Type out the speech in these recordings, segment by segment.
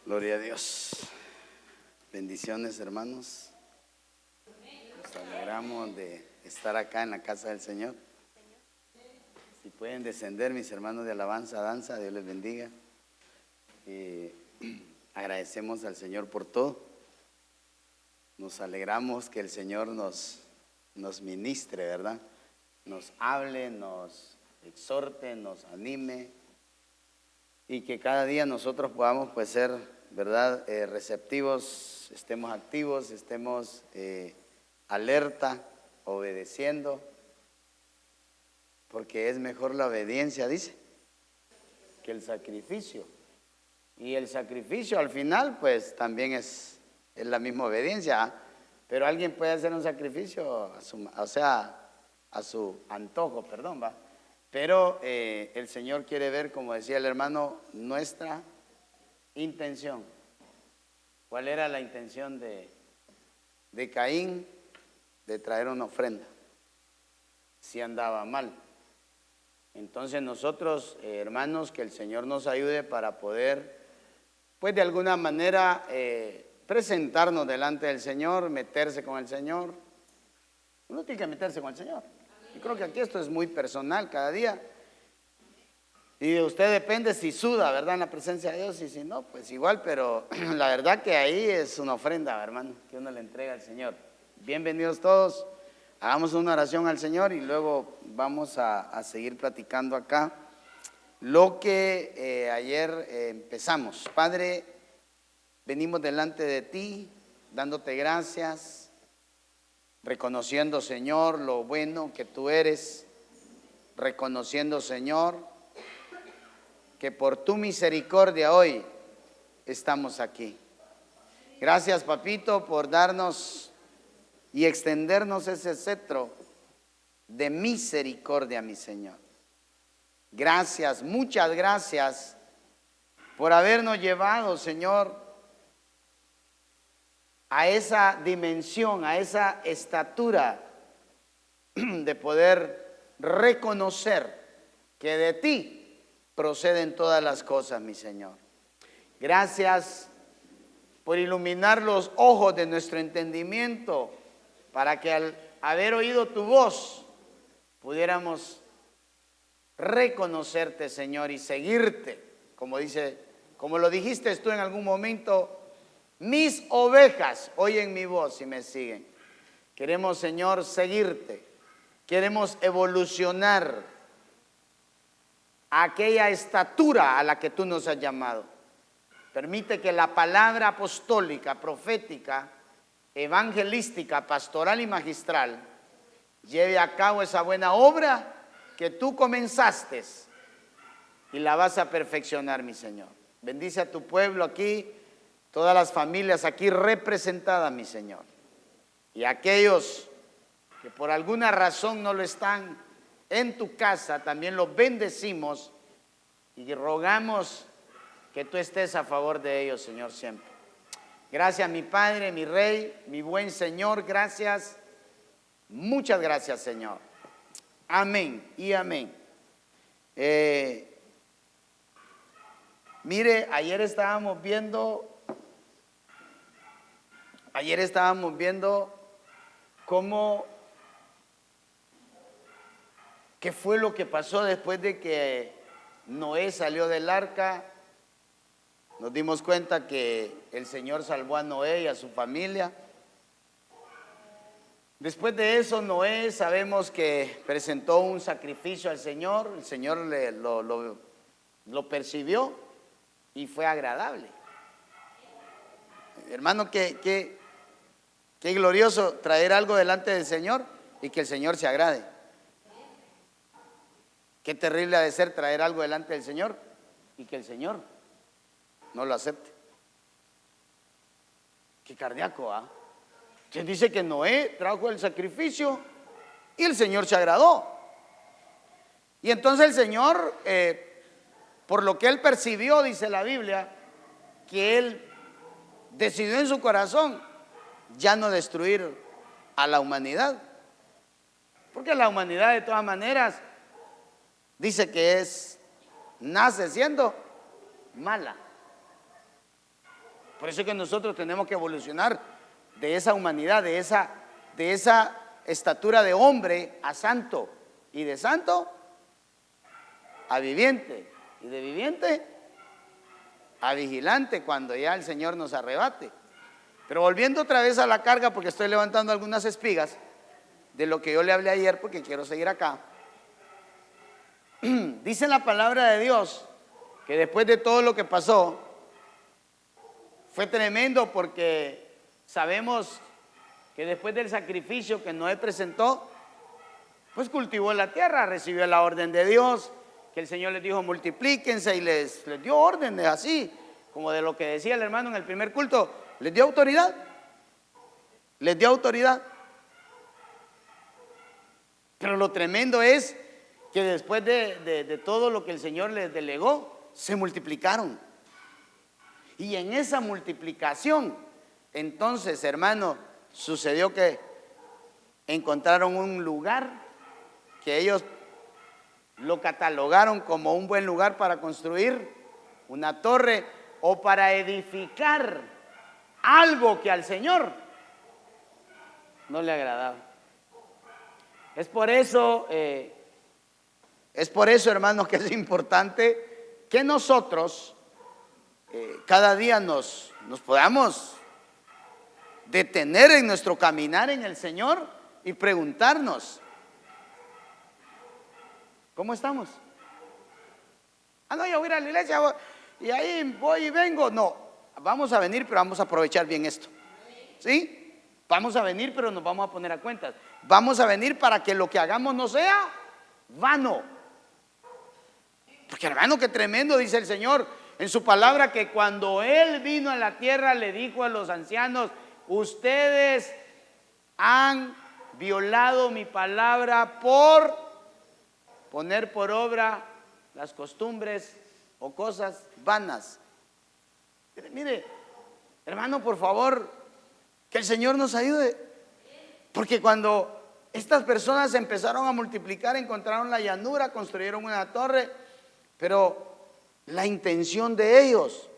Gloria a Dios. Bendiciones, hermanos. Nos alegramos de estar acá en la casa del Señor. Si pueden descender, mis hermanos de alabanza, danza, Dios les bendiga. Agradecemos al Señor por todo. Nos alegramos que el Señor nos ministre, ¿verdad? Nos hable, nos exhorte, nos anime, y que cada día nosotros podamos pues ser, ¿verdad? Receptivos, estemos activos, estemos alerta, obedeciendo, porque es mejor la obediencia, dice, que el sacrificio. Y el sacrificio al final pues también es la misma obediencia, pero alguien puede hacer un sacrificio a su antojo, perdón, va. Pero el Señor quiere ver, como decía el hermano, nuestra intención. ¿Cuál era la intención de Caín? De traer una ofrenda. Si andaba mal. Entonces nosotros, hermanos, que el Señor nos ayude para poder, pues de alguna manera, presentarnos delante del Señor, meterse con el Señor. Uno tiene que meterse con el Señor. Yo creo que aquí esto es muy personal cada día. Y de usted depende si suda, ¿verdad? En la presencia de Dios, y si no, pues igual, pero la verdad que ahí es una ofrenda, hermano, que uno le entrega al Señor. Bienvenidos todos. Hagamos una oración al Señor y luego vamos a seguir platicando acá lo que ayer empezamos. Padre, venimos delante de ti, dándote gracias, reconociendo, Señor, lo bueno que tú eres, reconociendo, Señor, que por tu misericordia hoy estamos aquí. Gracias, papito, por darnos y extendernos ese cetro de misericordia, mi Señor. Gracias, muchas gracias por habernos llevado, Señor, a esa dimensión, a esa estatura de poder reconocer que de ti proceden todas las cosas, mi Señor. Gracias por iluminar los ojos de nuestro entendimiento para que al haber oído tu voz pudiéramos reconocerte, Señor, y seguirte, como lo dijiste tú en algún momento. Mis ovejas oyen mi voz y me siguen. Queremos, Señor, seguirte. Queremos evolucionar a aquella estatura a la que tú nos has llamado. Permite que la palabra apostólica, profética, evangelística, pastoral y magistral lleve a cabo esa buena obra que tú comenzaste y la vas a perfeccionar, mi Señor. Bendice a tu pueblo aquí, todas las familias aquí representadas, mi Señor. Y aquellos que por alguna razón no lo están en tu casa, también los bendecimos y rogamos que tú estés a favor de ellos, Señor, siempre. Gracias, mi Padre, mi Rey, mi buen Señor, gracias. Muchas gracias, Señor. Amén y amén. Mire, ayer estábamos viendo qué fue lo que pasó después de que Noé salió del arca. Nos dimos cuenta que el Señor salvó a Noé y a su familia. Después de eso, Noé sabemos que presentó un sacrificio al Señor. El Señor lo percibió y fue agradable. Hermano, qué glorioso traer algo delante del Señor y que el Señor se agrade. Qué terrible ha de ser traer algo delante del Señor y que el Señor no lo acepte. Qué cardíaco, ¿ah? Se dice que Noé trajo el sacrificio y el Señor se agradó. Y entonces el Señor, por lo que él percibió, dice la Biblia, que él decidió en su corazón ya no destruir a la humanidad, porque la humanidad de todas maneras dice que nace siendo mala. Por eso es que nosotros tenemos que evolucionar de esa humanidad, de esa estatura de hombre a santo, y de santo a viviente, y de viviente a vigilante cuando ya el Señor nos arrebate. Pero volviendo otra vez a la carga, porque estoy levantando algunas espigas de lo que yo le hablé ayer, porque quiero seguir acá. Dice la palabra de Dios que después de todo lo que pasó, fue tremendo, porque sabemos que después del sacrificio que Noé presentó, pues cultivó la tierra, recibió la orden de Dios, que el Señor les dijo multiplíquense, y les dio órdenes así, como de lo que decía el hermano en el primer culto, les dio autoridad, les dio autoridad. Pero lo tremendo es que después de todo lo que el Señor les delegó, se multiplicaron. Y en esa multiplicación, entonces, hermano, sucedió que encontraron un lugar que ellos lo catalogaron como un buen lugar para construir una torre o para edificar algo que al Señor no le agradaba. Es por eso, hermanos, que es importante que nosotros cada día nos podamos detener en nuestro caminar en el Señor y preguntarnos: ¿cómo estamos? No, yo voy a ir a la iglesia y ahí voy y vengo. No, vamos a venir, pero vamos a aprovechar bien esto. ¿Sí? Vamos a venir, pero nos vamos a poner a cuentas. Vamos a venir para que lo que hagamos no sea vano. Porque, hermano, qué tremendo dice el Señor en su palabra, que cuando Él vino a la tierra le dijo a los ancianos: ustedes han violado mi palabra por poner por obra las costumbres o cosas vanas. Mire, hermano, por favor, que el Señor nos ayude. Porque cuando estas personas empezaron a multiplicar, encontraron la llanura, construyeron una torre, pero la intención de ellos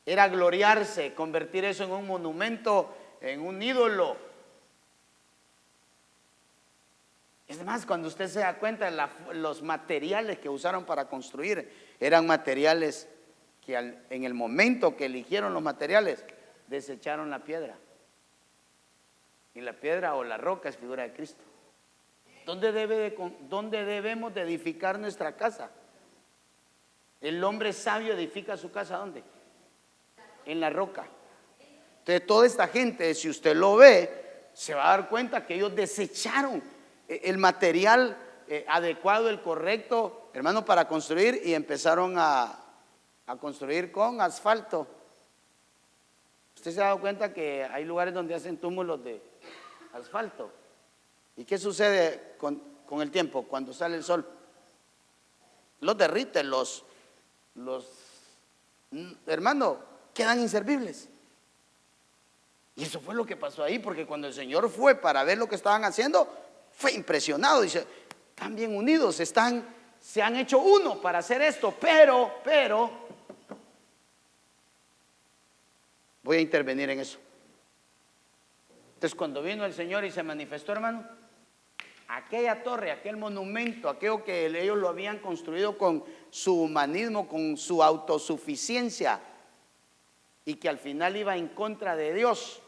era gloriarse, convertir eso en un monumento, en un ídolo. Es más, cuando usted se da cuenta, los materiales que usaron para construir eran materiales que en el momento que eligieron los materiales, desecharon la piedra. Y la piedra o la roca es figura de Cristo. ¿Dónde debemos de edificar nuestra casa? El hombre sabio edifica su casa, ¿dónde? En la roca. Entonces, toda esta gente, si usted lo ve, se va a dar cuenta que ellos desecharon el material adecuado, el correcto, hermano, para construir, y empezaron a construir con asfalto. Usted se ha dado cuenta que hay lugares donde hacen túmulos de asfalto. ¿Y qué sucede con el tiempo? Cuando sale el sol, los derrite, los hermano, quedan inservibles. Y eso fue lo que pasó ahí, porque cuando el Señor fue para ver lo que estaban haciendo, fue impresionado. Dice: están bien unidos, se han hecho uno para hacer esto, pero voy a intervenir en eso. Entonces, cuando vino el Señor y se manifestó, hermano, aquella torre, aquel monumento, aquello que ellos lo habían construido con su humanismo, con su autosuficiencia, y que al final iba en contra de Dios,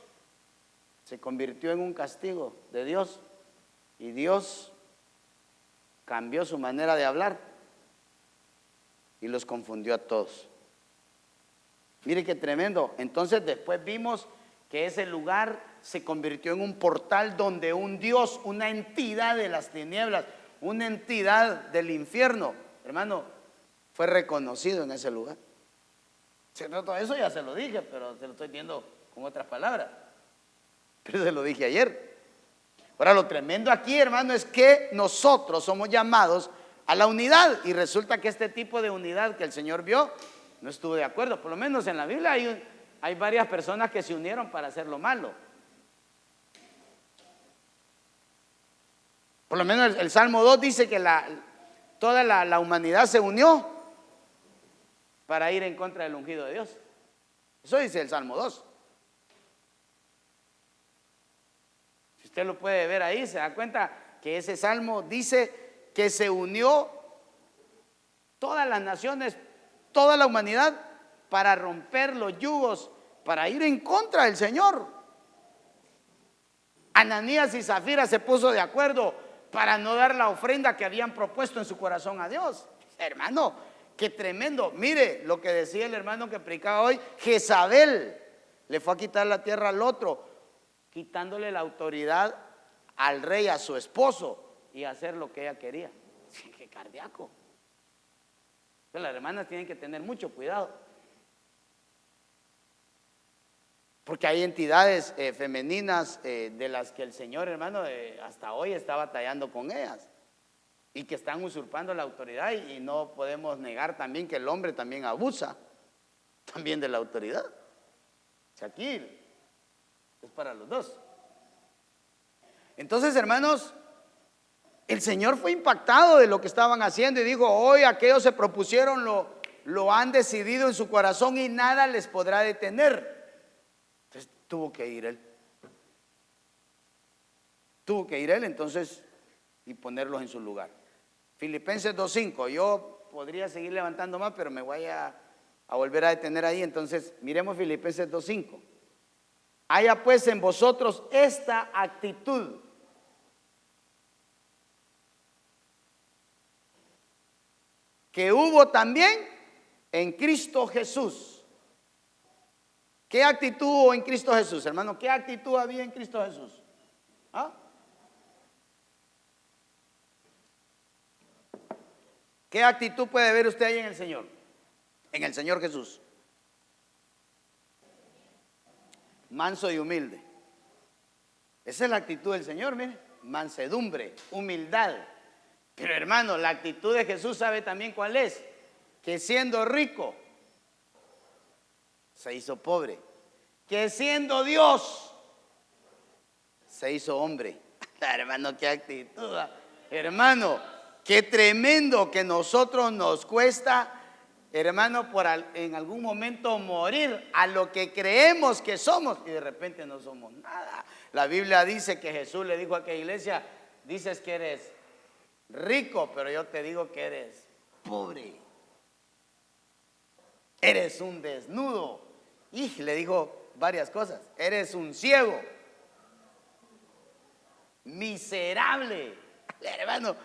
se convirtió en un castigo de Dios. Y Dios cambió su manera de hablar y los confundió a todos. Mire qué tremendo. Entonces después vimos que ese lugar se convirtió en un portal donde un Dios, una entidad de las tinieblas, una entidad del infierno, hermano, fue reconocido en ese lugar. Todo eso ya se lo dije, pero se lo estoy diciendo con otras palabras. Pero se lo dije ayer. Ahora, lo tremendo aquí, hermano, es que nosotros somos llamados a la unidad, y resulta que este tipo de unidad que el Señor vio, no estuvo de acuerdo. Por lo menos en la Biblia hay varias personas que se unieron para hacer lo malo. Por lo menos el Salmo 2 dice que toda la humanidad se unió para ir en contra del ungido de Dios. Eso dice el Salmo 2. Si usted lo puede ver ahí, se da cuenta que ese salmo dice que se unió todas las naciones, toda la humanidad, para romper los yugos, para ir en contra del Señor. Ananías y Zafira se puso de acuerdo para no dar la ofrenda que habían propuesto en su corazón a Dios. Hermano, qué tremendo. Mire lo que decía el hermano que predicaba hoy. Jezabel le fue a quitar la tierra al otro, quitándole la autoridad al rey, a su esposo, y hacer lo que ella quería. Qué cardíaco. Entonces, las hermanas tienen que tener mucho cuidado, porque hay entidades femeninas de las que el Señor, hermano, hasta hoy está batallando con ellas, y que están usurpando la autoridad, y no podemos negar también que el hombre también abusa también de la autoridad. O sea, aquí es para los dos. Entonces, hermanos, el Señor fue impactado de lo que estaban haciendo y dijo: hoy aquellos se propusieron, lo han decidido en su corazón y nada les podrá detener. Entonces tuvo que ir él. Tuvo que ir él entonces y ponerlos en su lugar. Filipenses 2:5. Yo podría seguir levantando más, pero me voy a volver a detener ahí. Entonces miremos Filipenses 2:5. Haya pues en vosotros esta actitud, que hubo también en Cristo Jesús. ¿Qué actitud hubo en Cristo Jesús, hermano? ¿Qué actitud había en Cristo Jesús? ¿Ah? ¿Qué actitud puede ver usted ahí en el Señor? En el Señor Jesús. Manso y humilde. Esa es la actitud del Señor, mire. Mansedumbre, humildad. Pero hermano, la actitud de Jesús, ¿sabe también cuál es? Que siendo rico se hizo pobre, que siendo Dios se hizo hombre. Hermano, qué actitud, hermano, qué tremendo que nosotros nos cuesta, hermano, en algún momento morir a lo que creemos que somos y de repente no somos nada. La Biblia dice que Jesús le dijo a aquella iglesia: dices que eres rico, pero yo te digo que eres pobre. Eres un desnudo. Y le dijo varias cosas. Eres un ciego, miserable, hermano.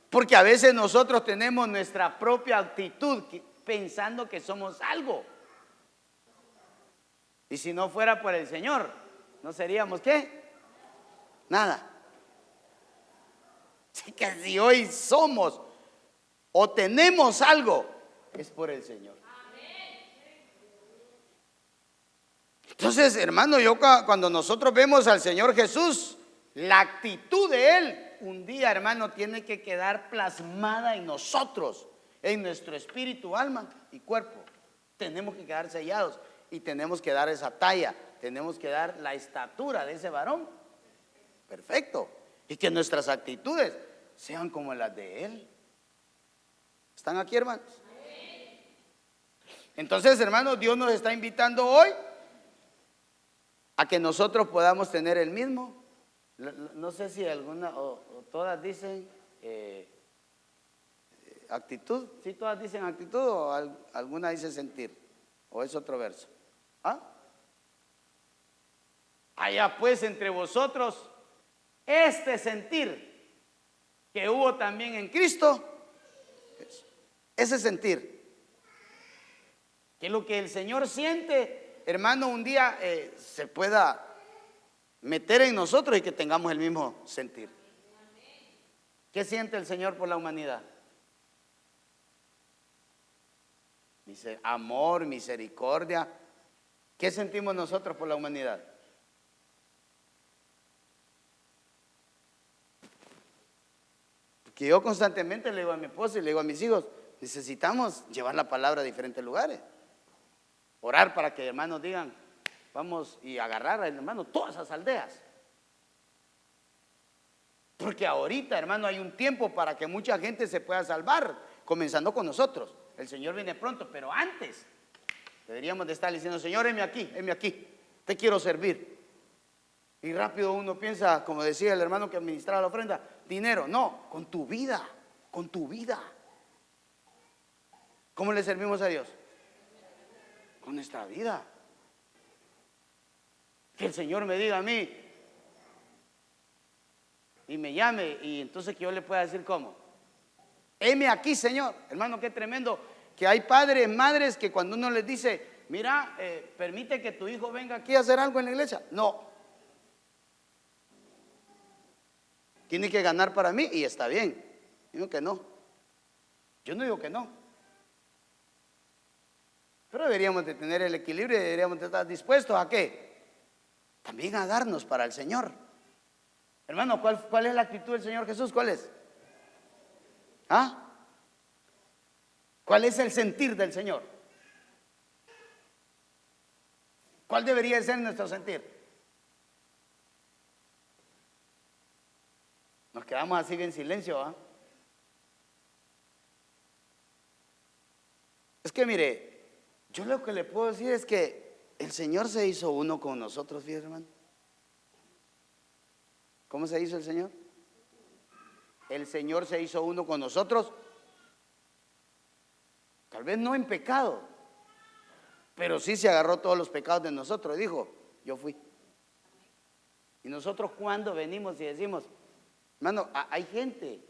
Porque a veces nosotros tenemos nuestra propia actitud pensando que somos algo. Y si no fuera por el Señor, ¿no seríamos qué? Nada. Así que si hoy somos o tenemos algo, es por el Señor. Entonces, hermano, cuando nosotros vemos al Señor Jesús, la actitud de Él, un día, hermano, tiene que quedar plasmada en nosotros, en nuestro espíritu, alma y cuerpo. Tenemos que quedar sellados y tenemos que dar esa talla, tenemos que dar la estatura de ese varón perfecto, y que nuestras actitudes sean como las de Él. ¿Están aquí, hermanos? Entonces, hermanos, Dios nos está invitando hoy a que nosotros podamos tener el mismo. No sé si alguna o todas dicen actitud. ¿Sí todas dicen actitud o alguna dice sentir? ¿O es otro verso? ¿Ah? Haya pues entre vosotros este sentir que hubo también en Cristo. Ese sentir, que lo que el Señor siente, hermano, un día se pueda meter en nosotros y que tengamos el mismo sentir. ¿Qué siente el Señor por la humanidad? Dice amor, misericordia. ¿Qué sentimos nosotros por la humanidad? Porque yo constantemente le digo a mi esposa y le digo a mis hijos: necesitamos llevar la palabra a diferentes lugares. Orar para que hermanos digan: vamos y agarrar al hermano todas esas aldeas. Porque ahorita, hermano, hay un tiempo para que mucha gente se pueda salvar, comenzando con nosotros. El Señor viene pronto, pero antes Deberíamos de estar diciendo, Señor, heme aquí, te quiero servir. Y rápido uno piensa, como decía el hermano que administraba la ofrenda, dinero. No, con tu vida, con tu vida. ¿Cómo le servimos a Dios? Con nuestra vida. Que el Señor me diga a mí y me llame, y entonces que yo le pueda decir cómo. Heme aquí, Señor. Hermano, qué tremendo que hay padres, madres que cuando uno les dice, mira, permite que tu hijo venga aquí a hacer algo en la iglesia. No. Tiene que ganar para mí y está bien. Digo que no. Yo no digo que no. Pero deberíamos de tener el equilibrio y deberíamos de estar dispuestos ¿a qué? También a darnos para el Señor. Hermano, ¿cuál es la actitud del Señor Jesús? ¿Cuál es? ¿Ah? ¿Cuál es el sentir del Señor? ¿Cuál debería ser nuestro sentir? Nos quedamos así en silencio, ¿ah? Es que mire, yo lo que le puedo decir es que el Señor se hizo uno con nosotros, fíjese, hermano. ¿Cómo se hizo el Señor? El Señor se hizo uno con nosotros. Tal vez no en pecado, pero sí se agarró todos los pecados de nosotros. Dijo, yo fui. Y nosotros cuando venimos y decimos, hermano, hay gente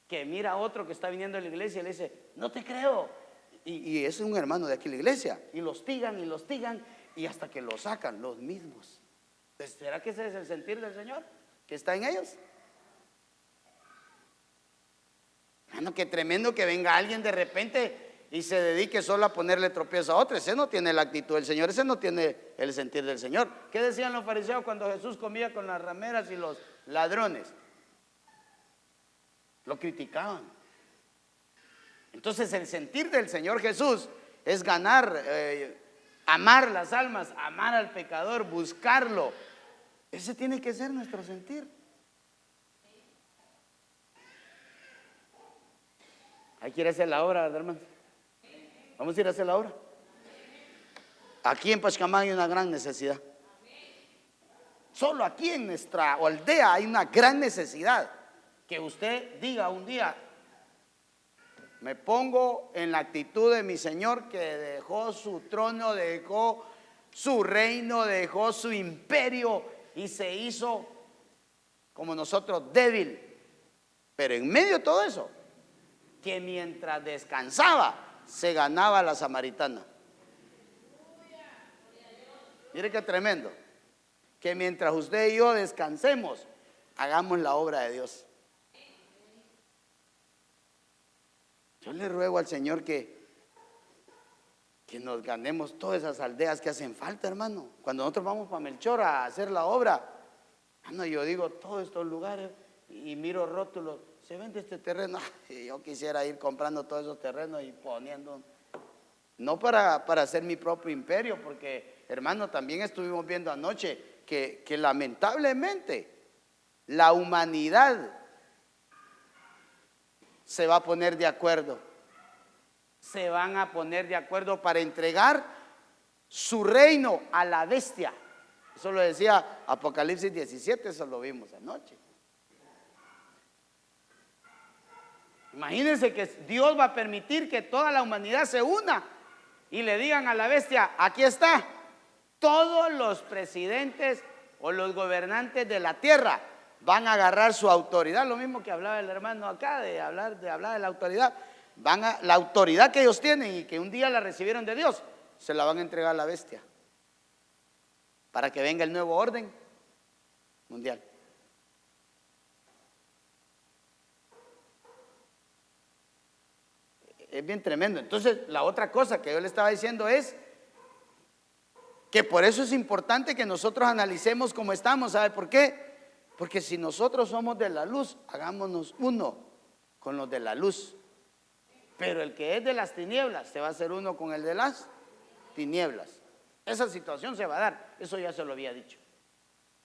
que mira a otro que está viniendo a la iglesia y le dice, no te creo. Y es un hermano de aquí en la iglesia. Y los hostigan y hasta que lo sacan los mismos. Entonces, ¿será que ese es el sentir del Señor que está en ellos? Hermano, qué tremendo que venga alguien de repente y se dedique solo a ponerle tropiezo a otro. Ese no tiene la actitud del Señor, ese no tiene el sentir del Señor. ¿Qué decían los fariseos cuando Jesús comía con las rameras y los ladrones? Lo criticaban. Entonces el sentir del Señor Jesús es ganar, amar las almas, amar al pecador, buscarlo. Ese tiene que ser nuestro sentir. Ahí quiere hacer la obra, ¿verdad, hermano? Vamos a ir a hacer la obra. Aquí en Pachacamán hay una gran necesidad. Solo aquí en nuestra aldea hay una gran necesidad. Que usted diga un día, me pongo en la actitud de mi Señor que dejó su trono, dejó su reino, dejó su imperio y se hizo como nosotros débil. Pero en medio de todo eso, que mientras descansaba se ganaba la samaritana. Mire qué tremendo. Que mientras usted y yo descansemos, hagamos la obra de Dios. Yo le ruego al Señor que nos ganemos todas esas aldeas que hacen falta, hermano. Cuando nosotros vamos para Melchor a hacer la obra, yo digo todos estos lugares y miro rótulos, se vende este terreno. Yo quisiera ir comprando todos esos terrenos y poniendo, no para hacer mi propio imperio, porque hermano, también estuvimos viendo anoche que lamentablemente la humanidad se va a poner de acuerdo. Se van a poner de acuerdo para entregar su reino a la bestia. Eso lo decía Apocalipsis 17, eso lo vimos anoche. Imagínense que Dios va a permitir que toda la humanidad se una y le digan a la bestia, aquí está, todos los presidentes o los gobernantes de la tierra van a agarrar su autoridad, lo mismo que hablaba el hermano acá, de hablar de la autoridad. La autoridad que ellos tienen y que un día la recibieron de Dios, se la van a entregar a la bestia para que venga el nuevo orden mundial. Es bien tremendo. Entonces, la otra cosa que yo le estaba diciendo es que por eso es importante que nosotros analicemos cómo estamos. ¿Sabe por qué? Porque si nosotros somos de la luz, hagámonos uno con los de la luz. Pero el que es de las tinieblas se va a hacer uno con el de las tinieblas. Esa situación se va a dar, eso ya se lo había dicho.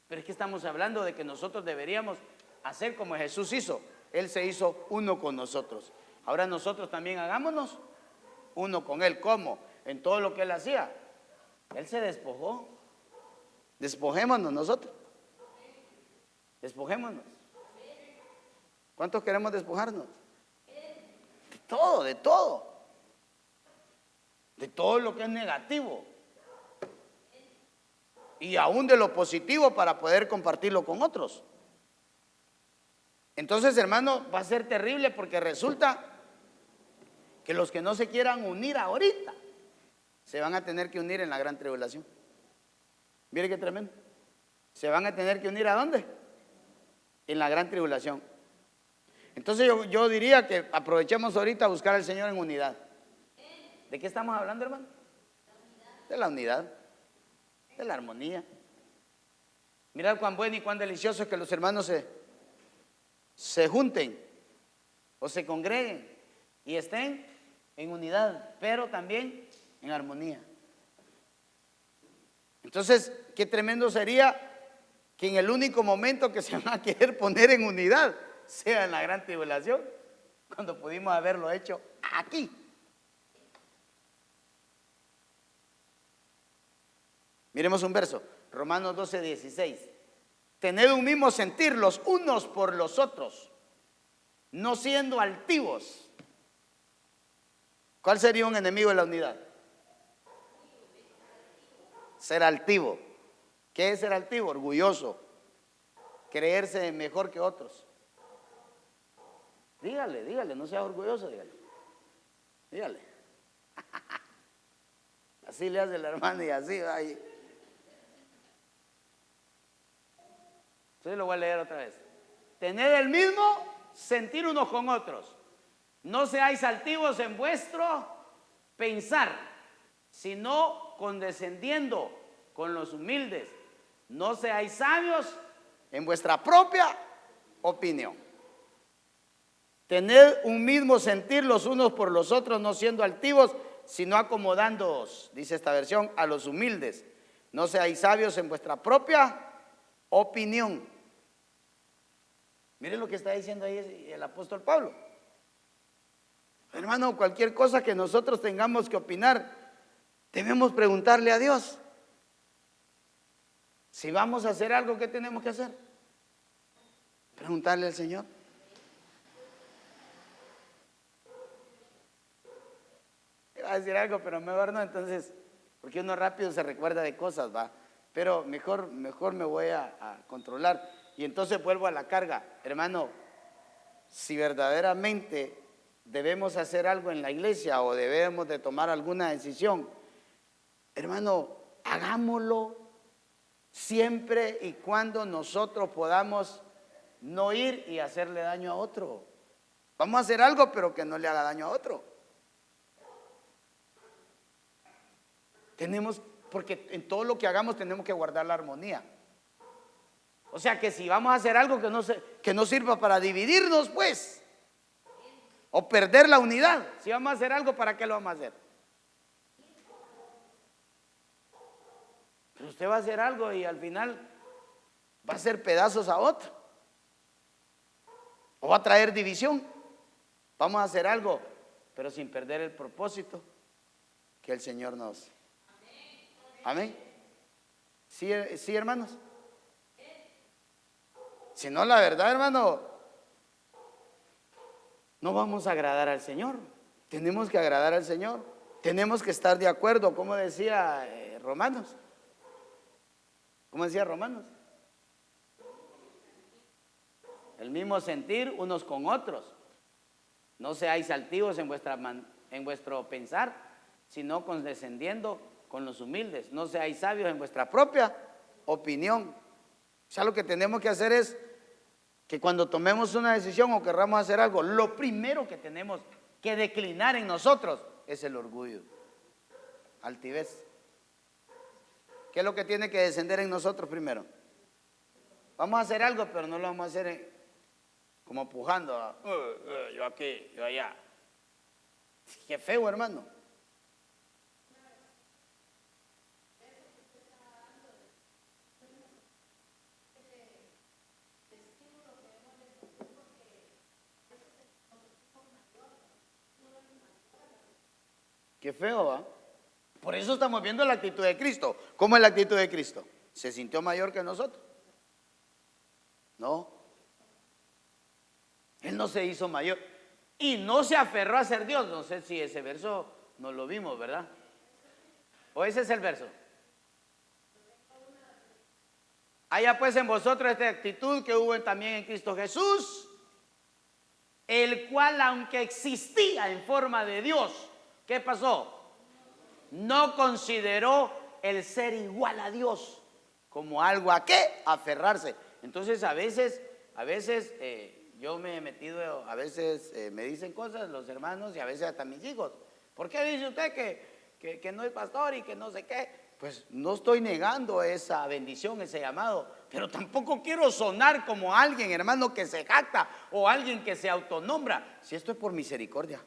Pero es que estamos hablando de que nosotros deberíamos hacer como Jesús hizo. Él se hizo uno con nosotros. Ahora nosotros también hagámonos uno con Él. ¿Cómo? en todo lo que él hacía. Él se despojó. Despojémonos nosotros. Despojémonos. ¿Cuántos queremos despojarnos? De todo, de todo. De todo lo que es negativo. Y aún de lo positivo para poder compartirlo con otros. Entonces, hermano, va a ser terrible porque resulta que los que no se quieran unir ahorita se van a tener que unir en la gran tribulación. Mire qué tremendo. Se van a tener que unir ¿a dónde? En la gran tribulación. Entonces yo diría que aprovechemos ahorita a buscar al Señor en unidad. ¿De qué estamos hablando, hermano? De la unidad, de la armonía. Mirad cuán bueno y cuán delicioso es que los hermanos se junten o se congreguen y estén en unidad, pero también en armonía. Entonces, qué tremendo sería que en el único momento que se van a querer poner en unidad sea en la gran tribulación, cuando pudimos haberlo hecho aquí. Miremos un verso, Romanos 12:16. Tened un mismo sentir los unos por los otros, no siendo altivos. ¿Cuál sería un enemigo de la unidad? Ser altivo. ¿Qué es ser altivo? Orgulloso. Creerse mejor que otros. Dígale, no sea orgulloso, dígale. Así le hace la hermana y así va ahí. Entonces lo voy a leer otra vez. Tened el mismo sentir unos con otros. No seáis altivos en vuestro pensar, sino condescendiendo con los humildes. No seáis sabios en vuestra propia opinión. Tened un mismo sentir los unos por los otros, no siendo altivos, sino acomodándoos, dice esta versión, a los humildes. No seáis sabios en vuestra propia opinión. Miren lo que está diciendo ahí el apóstol Pablo. Hermano, cualquier cosa que nosotros tengamos que opinar, debemos preguntarle a Dios. Si vamos a hacer algo, ¿qué tenemos que hacer? Preguntarle al Señor. Iba a decir algo, pero mejor no, entonces, porque uno rápido se recuerda de cosas, va. Pero mejor me voy a controlar. Y entonces vuelvo a la carga. Hermano, si verdaderamente debemos hacer algo en la iglesia o debemos de tomar alguna decisión, hermano, hagámoslo siempre y cuando nosotros podamos no ir y hacerle daño a otro. Vamos a hacer algo, pero que no le haga daño a otro. Porque en todo lo que hagamos tenemos que guardar la armonía. O sea que si vamos a hacer algo que no sirva para dividirnos, pues, o perder la unidad. Si vamos a hacer algo, ¿para qué lo vamos a hacer? Pero usted va a hacer algo y al final va a hacer pedazos a otro. O va a traer división. Vamos a hacer algo, pero sin perder el propósito que el Señor nos... Amén. Sí, hermanos. Si no, la verdad, hermano, no vamos a agradar al Señor. Tenemos que agradar al Señor. Tenemos que estar de acuerdo, como decía Romanos. ¿Cómo decía Romanos? El mismo sentir unos con otros. No seáis altivos en vuestro pensar, sino condescendiendo con los humildes. No seáis sabios en vuestra propia opinión. O sea, lo que tenemos que hacer es que cuando tomemos una decisión o querramos hacer algo, lo primero que tenemos que declinar en nosotros es el orgullo, altivez. ¿Qué es lo que tiene que descender en nosotros primero? Vamos a hacer algo, pero no lo vamos a hacer como pujando, yo aquí, yo allá. Qué feo, hermano. Qué feo, ¿va? Por eso estamos viendo la actitud de Cristo. ¿Cómo es la actitud de Cristo? ¿Se sintió mayor que nosotros? No. Él no se hizo mayor. Y no se aferró a ser Dios. No sé si ese verso no lo vimos, ¿verdad? ¿O ese es el verso? Haya pues en vosotros esta actitud que hubo también en Cristo Jesús, el cual, aunque existía en forma de Dios, ¿qué pasó? No consideró el ser igual a Dios como algo a qué aferrarse. Entonces a veces yo me he metido, a veces me dicen cosas los hermanos y a veces hasta mis hijos. ¿Por qué dice usted que no es pastor y que no sé qué? Pues no estoy negando esa bendición, ese llamado, pero tampoco quiero sonar como alguien, hermano, que se jacta o alguien que se autonombra. Si esto es por misericordia.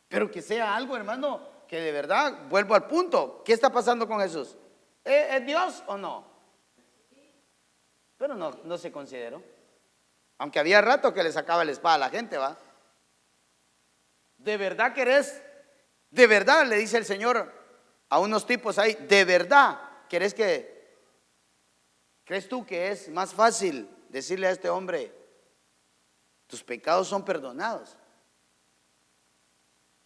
Pero que sea algo, hermano, que de verdad, vuelvo al punto. ¿Qué está pasando con Jesús? ¿Es Dios o no? Pero no se consideró. Aunque había rato que le sacaba la espada a la gente, ¿va? ¿De verdad querés? ¿De verdad? Le dice el Señor a unos tipos ahí. ¿De verdad querés que? ¿Crees tú que es más fácil decirle a este hombre, tus pecados son perdonados?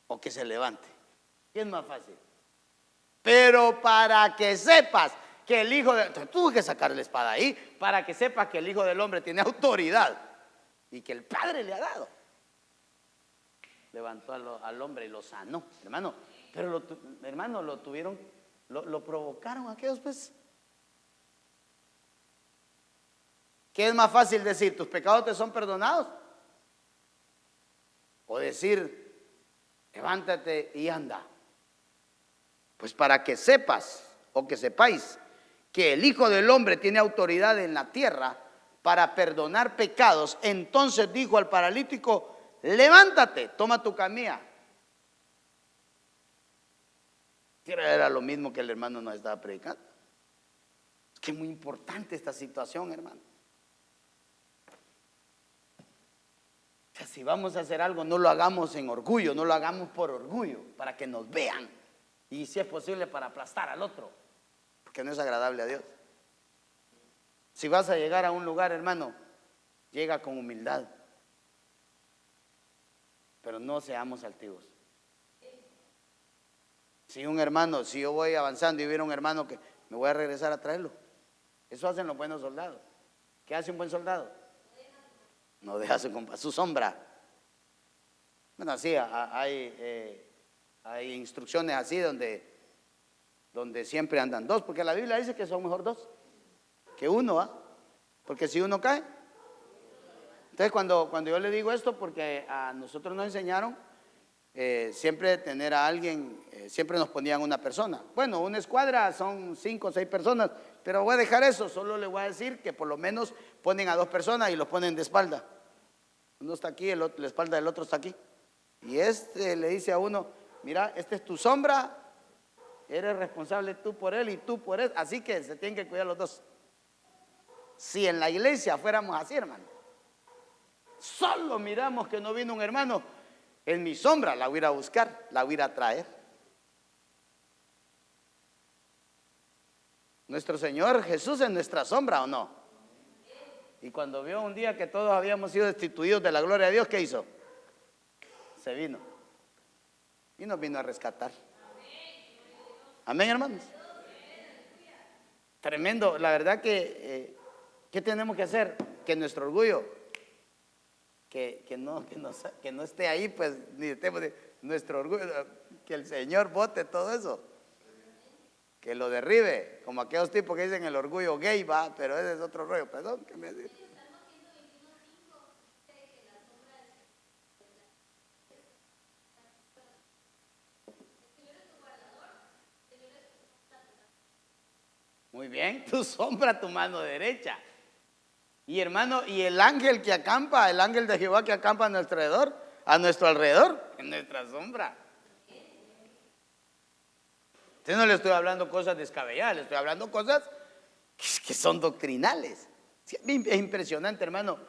O que se levante. ¿Qué es más fácil? Pero para que sepas que el Hijo de... Tuve que sacar la espada ahí para que sepas que el Hijo del Hombre tiene autoridad y que el Padre le ha dado. Levantó al hombre y lo sanó, hermano. Pero hermano, lo tuvieron, lo provocaron aquellos, pues. ¿Qué es más fácil decir? ¿Tus pecados te son perdonados? O decir, levántate y anda. Pues para que sepas o que sepáis que el Hijo del Hombre tiene autoridad en la tierra para perdonar pecados, entonces dijo al paralítico, levántate, toma tu camilla. Era lo mismo que el hermano nos estaba predicando. Es que es muy importante esta situación, hermano. O sea, si vamos a hacer algo, no lo hagamos en orgullo, no lo hagamos por orgullo, para que nos vean. Y si es posible, para aplastar al otro, porque no es agradable a Dios. Si vas a llegar a un lugar, hermano, llega con humildad. Pero no seamos altivos. Si yo voy avanzando y viera un hermano que me voy a regresar a traerlo. Eso hacen los buenos soldados. ¿Qué hace un buen soldado? No deja su sombra. Bueno, así hay instrucciones así donde siempre andan dos, porque la Biblia dice que son mejor dos que uno, ¿va? Porque si uno cae. Entonces cuando yo le digo esto, porque a nosotros nos enseñaron siempre tener a alguien, siempre nos ponían una persona. Bueno, una escuadra son 5 o 6 personas, pero voy a dejar eso, solo le voy a decir que por lo menos ponen a 2 personas y los ponen de espalda. Uno está aquí, la espalda del otro está aquí. Y le dice a uno, mira, esta es tu sombra, eres responsable tú por él y tú por él, así que se tienen que cuidar los dos. Si en la iglesia fuéramos así, hermano, solo miramos que no vino un hermano, en mi sombra la voy a ir a buscar, la voy a ir a traer. Nuestro Señor Jesús es nuestra sombra, ¿o no? Y cuando vio un día que todos habíamos sido destituidos de la gloria de Dios, ¿qué hizo? Se vino y nos vino a rescatar. Amén, hermanos. Tremendo. La verdad que ¿qué tenemos que hacer? Que nuestro orgullo que no esté ahí, pues ni nuestro orgullo, que el Señor bote todo eso, que lo derribe, como aquellos tipos que dicen el orgullo gay, va, pero ese es otro rollo, perdón, que me dice. Muy bien, tu sombra, tu mano derecha. Y hermano, y el ángel que acampa, el ángel de Jehová que acampa a nuestro alrededor, en nuestra sombra. Entonces no le estoy hablando cosas descabelladas, le estoy hablando cosas que son doctrinales. Es impresionante, hermano,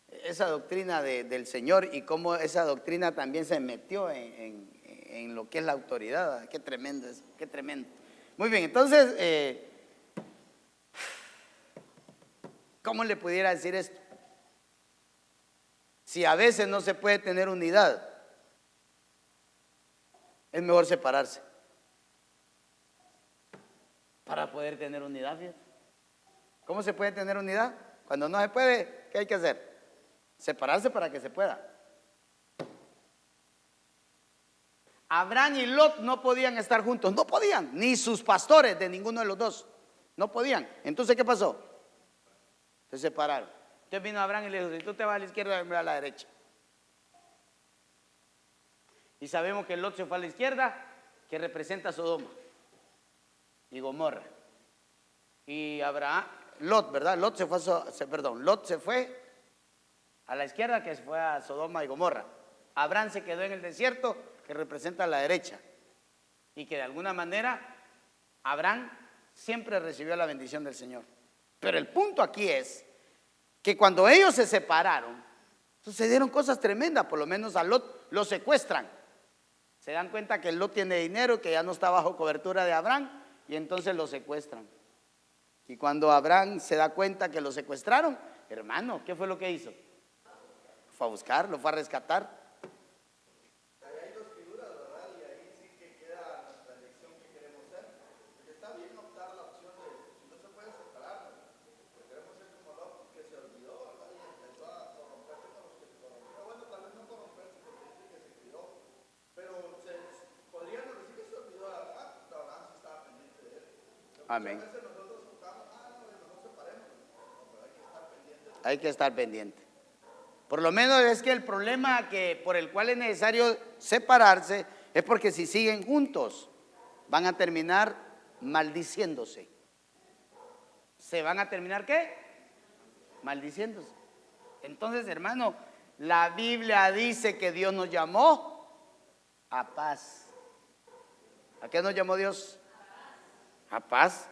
esa doctrina del Señor y cómo esa doctrina también se metió en en lo que es la autoridad. Qué tremendo eso, qué tremendo. Muy bien, entonces, ¿cómo le pudiera decir esto? Si a veces no se puede tener unidad, es mejor separarse para poder tener unidad. Fíjate. ¿Cómo se puede tener unidad? Cuando no se puede, ¿qué hay que hacer? Separarse para que se pueda. Abraham y Lot no podían estar juntos, no podían, ni sus pastores de ninguno de los dos, no podían. Entonces, ¿qué pasó? Se separaron. Entonces vino Abraham y le dijo: si tú te vas a la izquierda, yo me voy a la derecha. Y sabemos que Lot se fue a la izquierda, que representa Sodoma y Gomorra. Y Abraham, Lot, ¿verdad? Lot se fue a la izquierda, que se fue a Sodoma y Gomorra. Abraham se quedó en el desierto, que representa la derecha. Y que de alguna manera Abraham siempre recibió la bendición del Señor. Pero el punto aquí es que cuando ellos se separaron, sucedieron cosas tremendas. Por lo menos a Lot lo secuestran. Se dan cuenta que Lot tiene dinero, que ya no está bajo cobertura de Abraham, y entonces lo secuestran. Y cuando Abraham se da cuenta que lo secuestraron, hermano, ¿qué fue lo que hizo? Fue a buscar, lo fue a rescatar. Hay dos figuras, ¿verdad? Y ahí sí que queda nuestra elección que queremos ser. Porque está bien optar la opción de, si no se puede separar, porque queremos ser como Lot, que se olvidó, ¿verdad? Y empezó a corromperse con los que se corrompieron. Bueno, tal vez no corromperse porque dice que se cuidó, pero podríamos decir que se olvidó de Abraham, pero Abraham sí estaba pendiente de él. Amén. Muchas veces nosotros optamos, no, mejor separemos. No, pero hay que estar pendiente. Hay que estar pendiente. Por lo menos es que el problema por el cual es necesario separarse es porque si siguen juntos van a terminar maldiciéndose. ¿Se van a terminar qué? Maldiciéndose. Entonces, hermano, la Biblia dice que Dios nos llamó a paz. ¿A qué nos llamó Dios? A paz.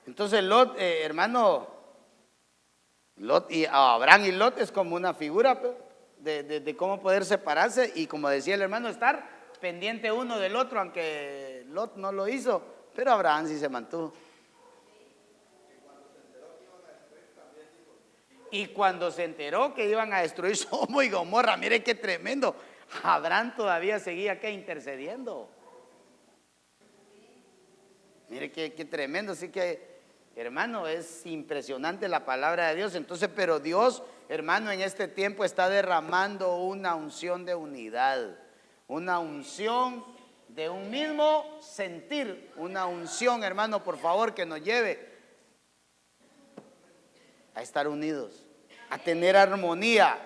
Entonces Lot, hermano, Lot y Abraham y Lot es como una figura de cómo poder separarse, y como decía el hermano, estar pendiente uno del otro, aunque Lot no lo hizo, pero Abraham sí se mantuvo. Y cuando se enteró que iban a destruir Sodoma y Gomorra, mire qué tremendo, Abraham todavía seguía acá intercediendo. Mire qué tremendo, así que, hermano, es impresionante la palabra de Dios. Entonces, pero Dios, hermano, en este tiempo está derramando una unción de unidad, una unción de un mismo sentir, una unción, hermano, por favor, que nos lleve a estar unidos, a tener armonía,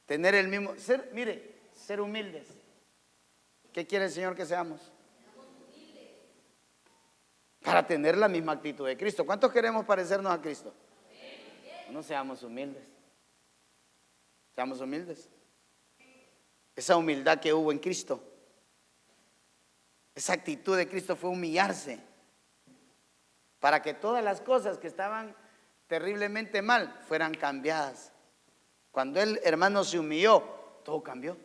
tener el mismo, ser humildes. ¿Qué quiere el Señor que seamos? Para tener la misma actitud de Cristo. ¿Cuántos queremos parecernos a Cristo? No seamos humildes. Seamos humildes. Esa humildad que hubo en Cristo, esa actitud de Cristo fue humillarse para que todas las cosas que estaban terriblemente mal fueran cambiadas. Cuando Él, hermano, se humilló, todo cambió.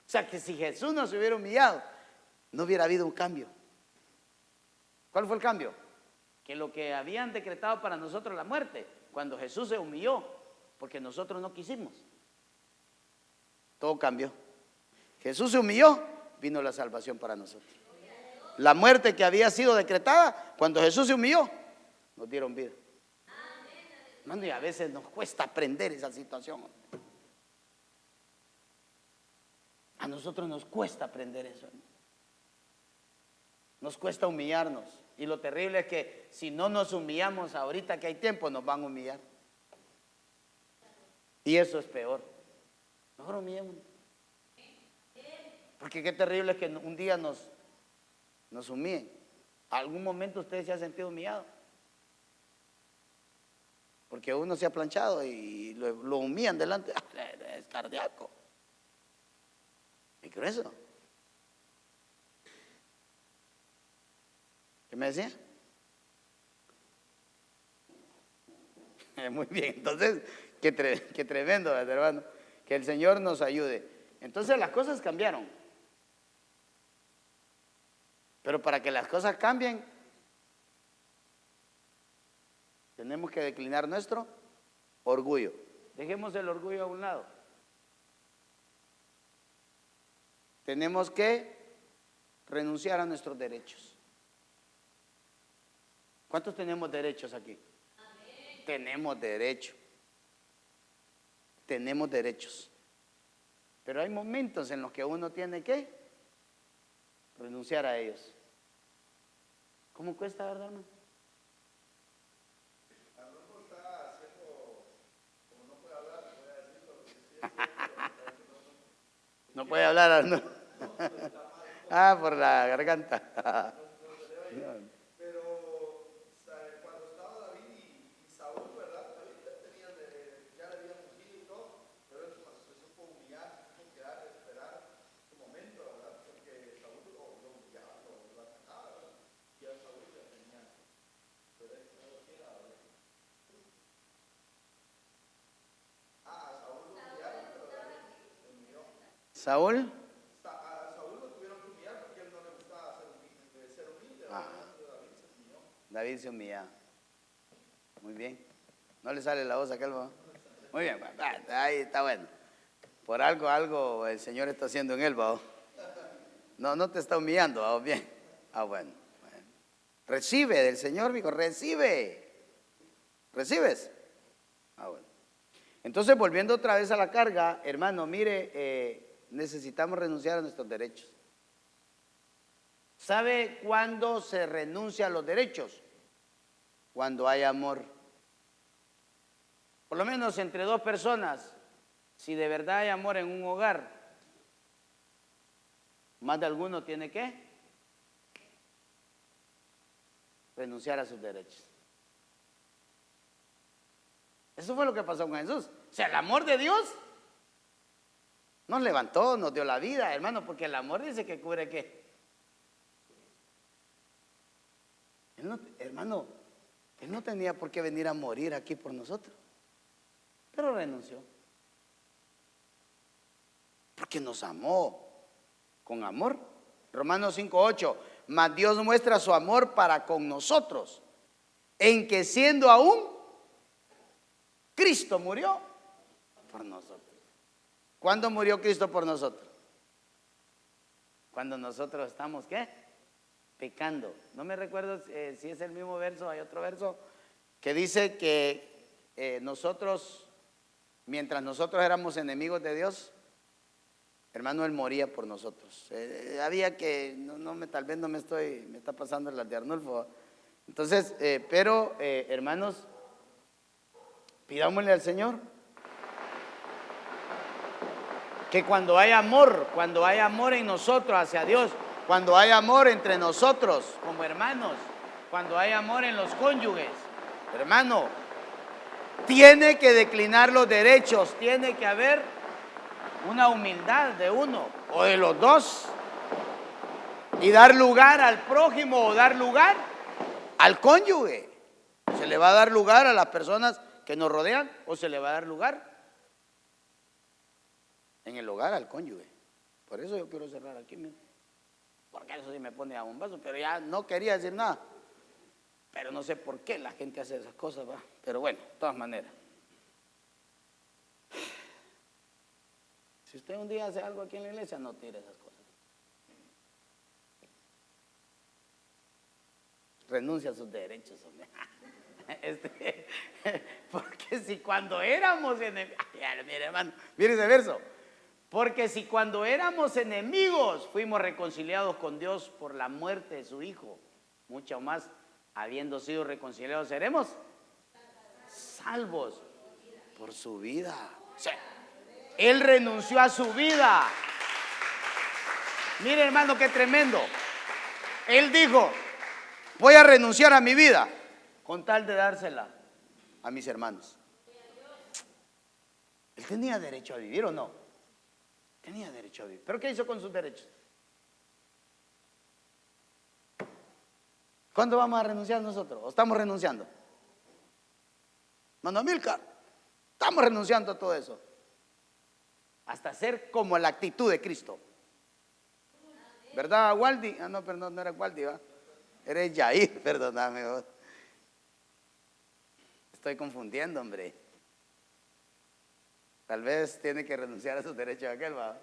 O sea que si Jesús no se hubiera humillado, no hubiera habido un cambio. ¿Cuál fue el cambio? Que lo que habían decretado para nosotros la muerte, cuando Jesús se humilló, porque nosotros no quisimos, todo cambió. Jesús se humilló, vino la salvación para nosotros. La muerte que había sido decretada, cuando Jesús se humilló, nos dieron vida. Hermano, y a veces nos cuesta aprender esa situación. A nosotros nos cuesta aprender eso. Nos cuesta humillarnos. Y lo terrible es que si no nos humillamos ahorita que hay tiempo, nos van a humillar. Y eso es peor. Mejor humillémonos. Porque qué terrible es que un día nos humillen. ¿Algún momento usted se ha sentido humillado? Porque uno se ha planchado y lo humillan delante. Es cardíaco. ¿Y qué es eso? ¿Qué me decía? Muy bien, entonces Qué tremendo, ¿verdad, hermano? Que el Señor nos ayude. Entonces las cosas cambiaron. Pero para que las cosas cambien, tenemos que declinar nuestro orgullo. Dejemos el orgullo a un lado. Tenemos que renunciar a nuestros derechos. ¿Cuántos tenemos derechos aquí? Amén. Tenemos derecho. Tenemos derechos. Pero hay momentos en los que uno tiene que renunciar a ellos. ¿Cómo cuesta, verdad, hermano? Arnulfo está haciendo, como no puede hablar, le voy a decir lo que siente. No puede hablar, Arnulfo. Ah, por la garganta. Pero cuando estaba David y Saúl, ¿verdad? David ya le habían ungido y todo, pero él se supo humillar, se supo quedar, esperar su momento, ¿verdad? Porque Saúl lo humillaba, lo atacaba, ¿verdad? Y a Saúl ya tenía derecho, ¿no? A Saúl lo humillaron, pero David se humilló. Saúl. A Saúl lo tuvieron que humillar porque a él no le gustaba ser humilde, ¿verdad? Pero David se humilló. David se humilla. Muy bien. ¿No le sale la voz a aquel? Muy bien, ahí está bueno. Por algo el Señor está haciendo en él, ¿va? No te está humillando, ¿va? Bien. Bueno. Recibe del Señor, hijo, recibe. ¿Recibes? Bueno. Entonces, volviendo otra vez a la carga, hermano, mire, necesitamos renunciar a nuestros derechos. ¿Sabe cuándo se renuncia a los derechos? Cuando hay amor. Por lo menos entre dos personas, si de verdad hay amor en un hogar, más de alguno tiene que renunciar a sus derechos. Eso fue lo que pasó con Jesús. O sea, el amor de Dios nos levantó, nos dio la vida, hermano, porque el amor dice que cubre ¿qué? Hermano, Él no tenía por qué venir a morir aquí por nosotros, pero renunció. Porque nos amó con amor. Romanos 5:8, mas Dios muestra su amor para con nosotros, en que siendo aún Cristo murió por nosotros. ¿Cuándo murió Cristo por nosotros? Cuando nosotros estamos, ¿qué? Pecando. No me recuerdo si es el mismo verso, hay otro verso que dice que nosotros, mientras nosotros éramos enemigos de Dios, hermano, Él moría por nosotros. Había que, tal vez me está pasando las de Arnulfo. Entonces, pero hermanos, pidámosle al Señor que cuando hay amor en nosotros hacia Dios, cuando hay amor entre nosotros como hermanos, cuando hay amor en los cónyuges, hermano, tiene que declinar los derechos, tiene que haber una humildad de uno o de los dos y dar lugar al prójimo o dar lugar al cónyuge. ¿Se le va a dar lugar a las personas que nos rodean o se le va a dar lugar en el hogar al cónyuge? Por eso yo quiero cerrar aquí, mira, porque eso sí me pone a bombazo, pero ya no quería decir nada, pero no sé por qué la gente hace esas cosas, ¿va? Pero bueno, de todas maneras, si usted un día hace algo aquí en la iglesia, no tire esas cosas. Renuncia a sus derechos, hombre. Porque si cuando éramos enemigos, mire hermano, mire ese verso, porque si cuando éramos enemigos fuimos reconciliados con Dios por la muerte de su Hijo, mucho más habiendo sido reconciliados seremos salvos por su vida. O sea, Él renunció a su vida. Mire hermano, qué tremendo. Él dijo, voy a renunciar a mi vida con tal de dársela a mis hermanos. Él tenía derecho a vivir, ¿o no? Tenía derecho a vivir. ¿Pero qué hizo con sus derechos? ¿Cuándo vamos a renunciar nosotros? ¿O estamos renunciando? Mano Amílcar, Estamos renunciando a todo eso. Hasta ser como la actitud de Cristo. ¿Verdad, Waldi? Ah, no, perdón, no era Waldi, ¿va? Eres Yair, perdóname vos. Estoy confundiendo, hombre. Tal vez tiene que renunciar a sus derechos aquel, ¿va?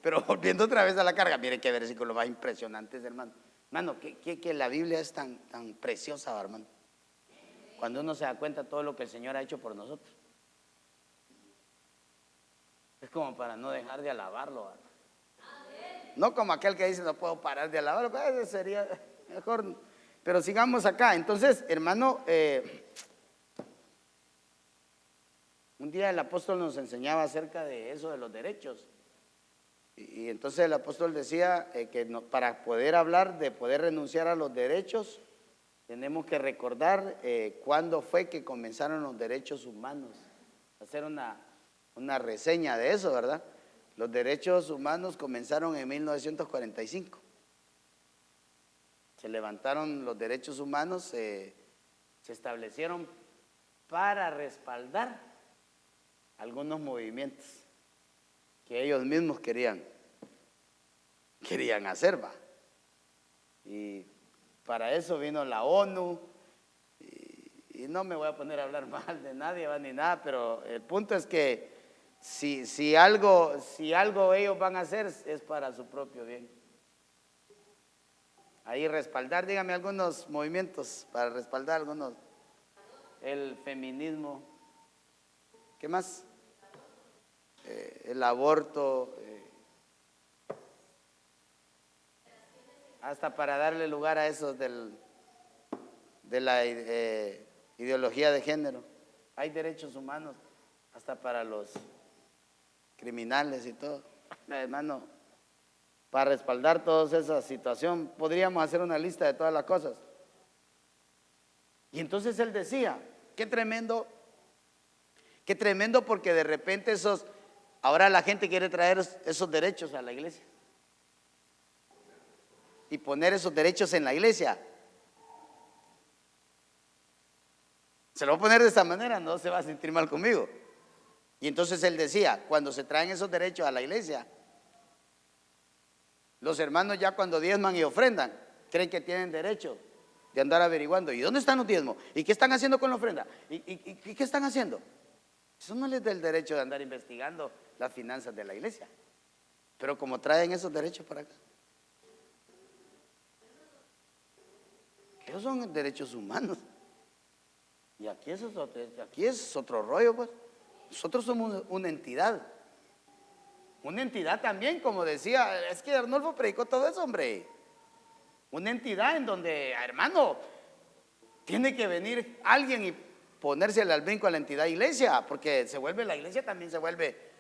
Pero volviendo otra vez a la carga, miren qué versículo más impresionante, hermano. Hermano, que la Biblia es tan preciosa, hermano. Cuando uno se da cuenta de todo lo que el Señor ha hecho por nosotros. Es como para no dejar de alabarlo, ¿verdad? No como aquel que dice no puedo parar de alabarlo, pues ese sería mejor. Pero sigamos acá. Entonces, hermano, un día el apóstol nos enseñaba acerca de eso, de los derechos. Y entonces el apóstol decía que para poder hablar de poder renunciar a los derechos, tenemos que recordar cuándo fue que comenzaron los derechos humanos. Hacer una reseña de eso, ¿verdad? Los derechos humanos comenzaron en 1945. Se levantaron los derechos humanos, se establecieron para respaldar algunos movimientos que ellos mismos querían hacer, ¿va? Y para eso vino la ONU, y no me voy a poner a hablar mal de nadie, ¿va? Ni nada, pero el punto es que si algo ellos van a hacer es para su propio bien. Ahí respaldar, dígame algunos movimientos para respaldar algunos. El feminismo, ¿qué más? El aborto, hasta para darle lugar a esos de la ideología de género. Hay derechos humanos hasta para los criminales y todo. Hermano, para respaldar toda esa situación podríamos hacer una lista de todas las cosas. Y entonces él decía, qué tremendo porque de repente ahora la gente quiere traer esos derechos a la iglesia y poner esos derechos en la iglesia. Se lo voy a poner de esta manera, no se va a sentir mal conmigo. Y entonces él decía, cuando se traen esos derechos a la iglesia, los hermanos ya cuando diezman y ofrendan, creen que tienen derecho de andar averiguando, ¿y dónde están los diezmos? ¿Y qué están haciendo con la ofrenda? ¿Y qué están haciendo? Eso no les da el derecho de andar investigando las finanzas de la iglesia. Pero como traen esos derechos para acá, que esos son derechos humanos. Y aquí es otro rollo, pues. Nosotros somos una entidad. Una entidad también, como decía, es que Arnolfo predicó todo eso, hombre. Una entidad en donde, hermano, tiene que venir alguien y ponérsele al brinco a la entidad iglesia, porque la iglesia también se vuelve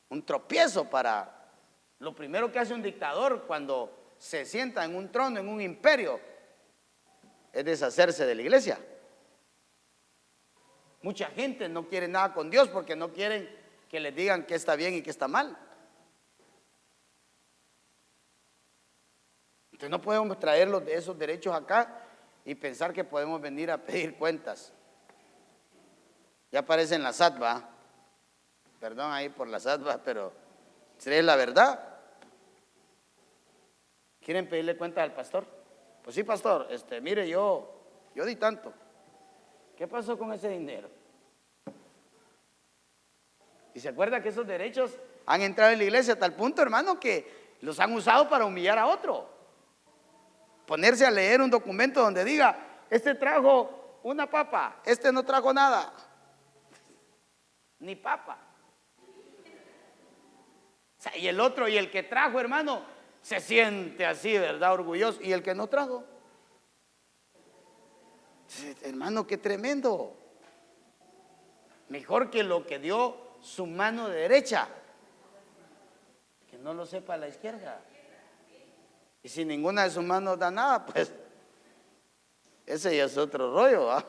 un tropiezo para lo primero que hace un dictador cuando se sienta en un trono, en un imperio, es deshacerse de la iglesia. Mucha gente no quiere nada con Dios porque no quieren que les digan qué está bien y qué está mal. Entonces no podemos traer esos derechos acá y pensar que podemos venir a pedir cuentas. Ya aparece en la SAT, perdón ahí por la SAT, pero ¿es la verdad? ¿Quieren pedirle cuenta al pastor? Pues sí, pastor, mire, yo di tanto. ¿Qué pasó con ese dinero? Y se acuerda que esos derechos han entrado en la iglesia a tal punto, hermano, que los han usado para humillar a otro. Ponerse a leer un documento donde diga, este trajo una papa, este no trajo nada. Ni papa. O sea, y el otro, y el que trajo, hermano, se siente así, ¿verdad? Orgulloso. Y el que no trajo. Hermano, qué tremendo. Mejor que lo que dio su mano derecha, que no lo sepa la izquierda. Y si ninguna de sus manos da nada, pues ese ya es otro rollo, ¿va?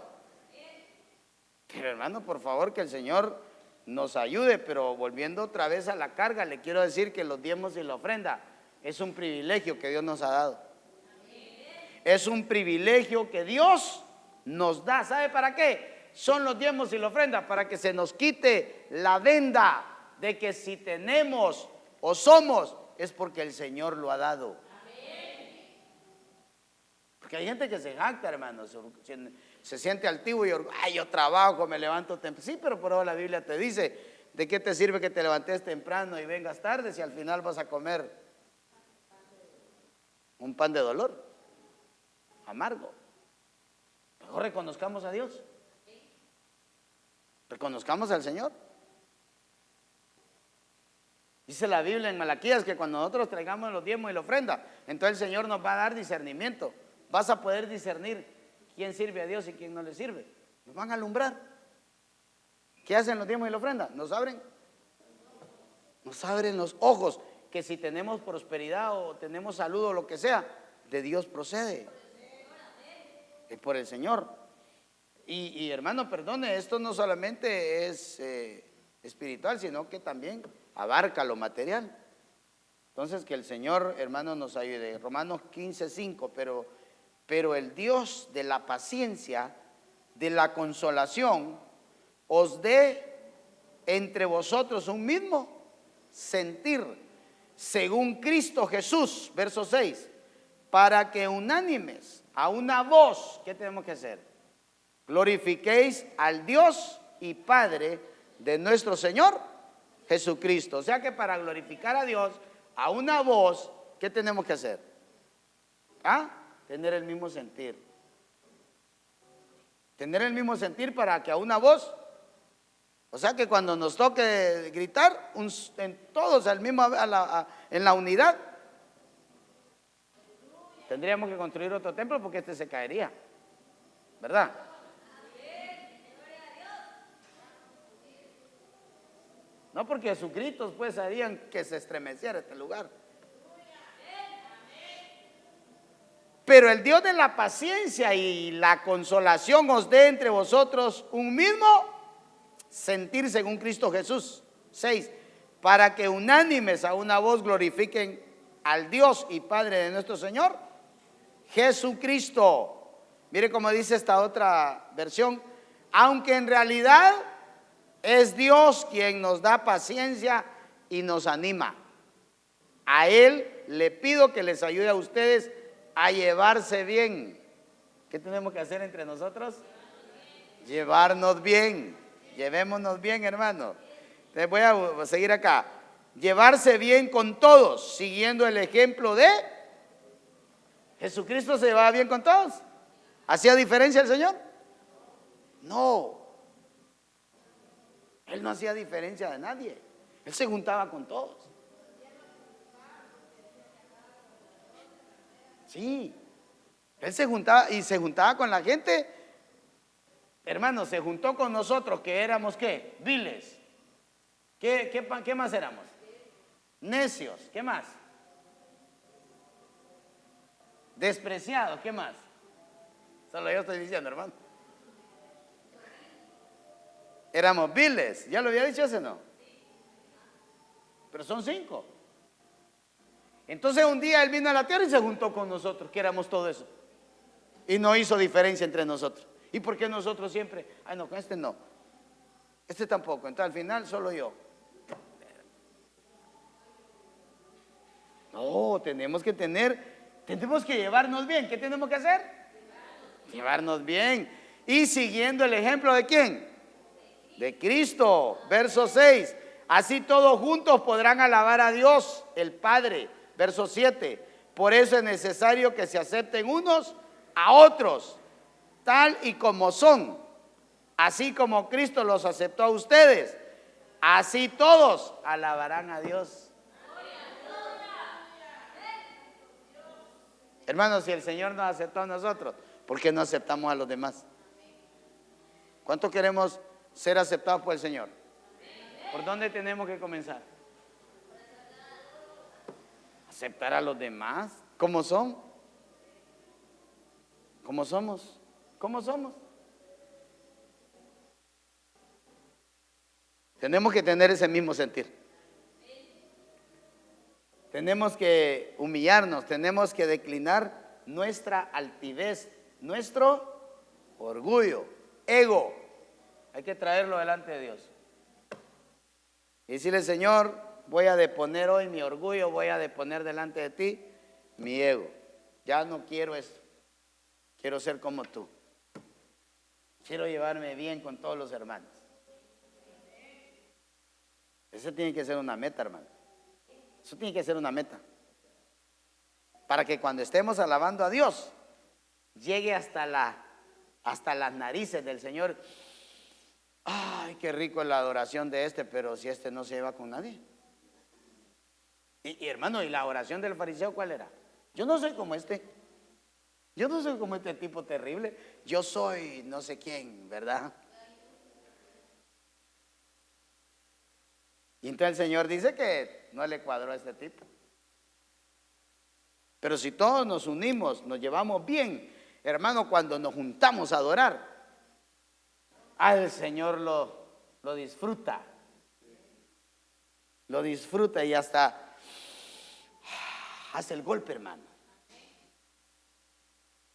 Pero hermano, por favor, que el Señor nos ayude. Pero volviendo otra vez a la carga, le quiero decir que los diezmos y la ofrenda es un privilegio que Dios nos ha dado. Es un privilegio que Dios nos da. ¿Sabe para qué? son los diezmos y la ofrenda? Para que se nos quite la venda de que si tenemos o somos, es porque el Señor lo ha dado. Porque hay gente que se jacta, hermanos, se siente altivo y ay, yo trabajo, me levanto temprano. Sí, pero por ahora la Biblia te dice, ¿de qué te sirve que te levantes temprano y vengas tarde si al final vas a comer un pan de dolor amargo? Mejor reconozcamos a Dios, reconozcamos al Señor. Dice la Biblia en Malaquías que cuando nosotros traigamos los diezmos y la ofrenda, entonces el Señor nos va a dar discernimiento. Vas a poder discernir quién sirve a Dios y quién no le sirve. Nos van a alumbrar. ¿Qué hacen los diezmos y la ofrenda? Nos abren los ojos, que si tenemos prosperidad o tenemos salud o lo que sea, de Dios procede. Es por el Señor. Y hermano, perdone, esto no solamente es espiritual, sino que también abarca lo material. Entonces que el Señor, hermano, nos ayude. Romanos 15:5, pero el Dios de la paciencia, de la consolación, os dé entre vosotros un mismo sentir, según Cristo Jesús, verso 6, para que unánimes a una voz, ¿qué tenemos que hacer? Glorifiquéis al Dios y Padre de nuestro Señor Jesucristo. O sea que para glorificar a Dios a una voz, ¿qué tenemos que hacer? Tener el mismo sentir. Tener el mismo sentir para que a una voz, o sea que cuando nos toque gritar, todos al mismo, en la unidad, tendríamos que construir otro templo porque este se caería, ¿verdad? No, porque sus gritos pues harían que se estremeciera este lugar. Pero el Dios de la paciencia y la consolación os dé entre vosotros un mismo sentir según Cristo Jesús. 6, para que unánimes a una voz glorifiquen al Dios y Padre de nuestro Señor Jesucristo. Mire cómo dice esta otra versión, aunque en realidad es Dios quien nos da paciencia y nos anima. A Él le pido que les ayude a ustedes a llevarse bien. ¿Qué tenemos que hacer entre nosotros? Llevarnos bien. Llevémonos bien, hermano. Entonces voy a seguir acá. Llevarse bien con todos, siguiendo el ejemplo de Jesucristo. ¿Se llevaba bien con todos? ¿Hacía diferencia el Señor? No. Él no hacía diferencia de nadie. Él se juntaba con todos. Sí. Él se juntaba y se juntaba con la gente. Hermano, se juntó con nosotros que éramos ¿qué? Viles. ¿Qué más éramos? Necios. ¿Qué más? Despreciados. ¿Qué más? Solo yo estoy diciendo, hermano. Éramos viles. ¿Ya lo había dicho ese no? Pero son 5. Entonces un día Él vino a la tierra y se juntó con nosotros, que éramos todo eso. Y no hizo diferencia entre nosotros. ¿Y por qué nosotros siempre? Ay, no, con este no. Este tampoco. Entonces al final solo yo. No, tenemos que llevarnos bien. ¿Qué tenemos que hacer? Llevarnos bien. Y siguiendo el ejemplo de ¿quién? De Cristo. Verso 6. Así todos juntos podrán alabar a Dios, el Padre. Verso 7. Por eso es necesario que se acepten unos a otros, tal y como son. Así como Cristo los aceptó a ustedes, así todos alabarán a Dios. Hermanos, si el Señor nos aceptó a nosotros, ¿por qué no aceptamos a los demás? ¿Cuánto queremos ser aceptados por el Señor? ¿Por dónde tenemos que comenzar? Aceptar a los demás. ¿Cómo son? ¿Cómo somos? ¿Cómo somos? Tenemos que tener ese mismo sentir. Tenemos que humillarnos, tenemos que declinar nuestra altivez, nuestro orgullo, ego, Hay que traerlo delante de Dios. Y decirle, Señor, voy a deponer hoy mi orgullo, voy a deponer delante de ti mi ego. Ya no quiero esto. Quiero ser como tú. Quiero llevarme bien con todos los hermanos. Esa tiene que ser una meta, hermano. Eso tiene que ser una meta. Para que cuando estemos alabando a Dios, llegue hasta las narices del Señor. Ay, qué rico es la adoración de este, pero si este no se lleva con nadie. Y hermano, ¿y la oración del fariseo cuál era? Yo no soy como este. Yo no soy como este tipo terrible. Yo soy no sé quién, ¿verdad? Y entonces el Señor dice que no le cuadró a este tipo. Pero si todos nos unimos, nos llevamos bien, hermano, cuando nos juntamos a adorar, al Señor lo disfruta. Lo disfruta y hasta hace el golpe, hermano.